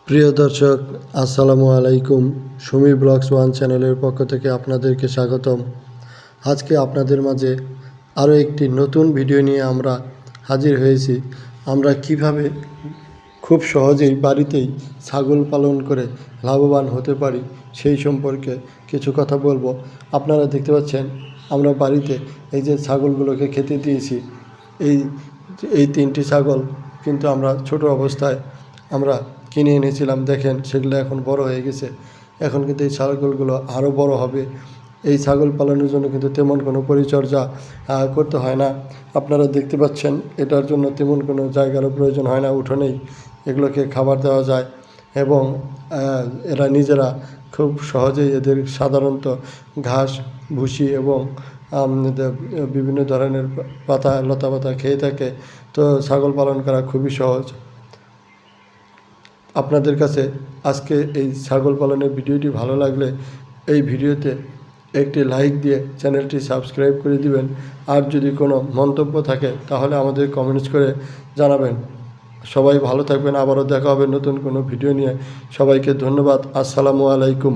প্রিয় দর্শক, আসসালামু আলাইকুম। সুমি ব্লগস ওয়ান চ্যানেলের পক্ষ থেকে আপনাদেরকে স্বাগতম। আজকে আপনাদের মাঝে আরও একটি নতুন ভিডিও নিয়ে আমরা হাজির হয়েছি। আমরা কিভাবে খুব সহজেই বাড়িতেই ছাগল পালন করে লাভবান হতে পারি সেই সম্পর্কে কিছু কথা বলবো। আপনারা দেখতে পাচ্ছেন আমরা বাড়িতে এই যে ছাগলগুলোকে খেতে দিয়েছি, এই এই তিনটি ছাগল কিন্তু আমরা ছোট অবস্থায় আমরা কিনে এনেছিলাম। দেখেন সেগুলো এখন বড় হয়ে গেছে। এখন কিন্তু এই ছাগলগুলো আরও বড় হবে। এই ছাগল পালনের জন্য কিন্তু তেমন কোনো পরিচর্যা করতে হয় না। আপনারা দেখতে পাচ্ছেন এটার জন্য তেমন কোনো জায়গারও প্রয়োজন হয় না। উঠোনেই এগুলোকে খাবার দেওয়া যায় এবং এরা নিজেরা খুব সহজেই এদের সাধারণত ঘাস, ভুসি এবং বিভিন্ন ধরনের পাতা, লতা পাতা খেয়ে থাকে। তো ছাগল পালন করা খুবই সহজ। আপনাদের কাছে আজকে এই ছাগল পালনের ভিডিওটি ভালো লাগলে এই ভিডিওতে একটি লাইক দিয়ে চ্যানেলটি সাবস্ক্রাইব করে দিবেন। আর যদি কোনো মন্তব্য থাকে তাহলে আমাদের কমেন্টস করে জানাবেন। সবাই ভালো থাকবেন। আবারও দেখা হবে নতুন কোনো ভিডিও নিয়ে। সবাইকে ধন্যবাদ। আসসালামু আলাইকুম।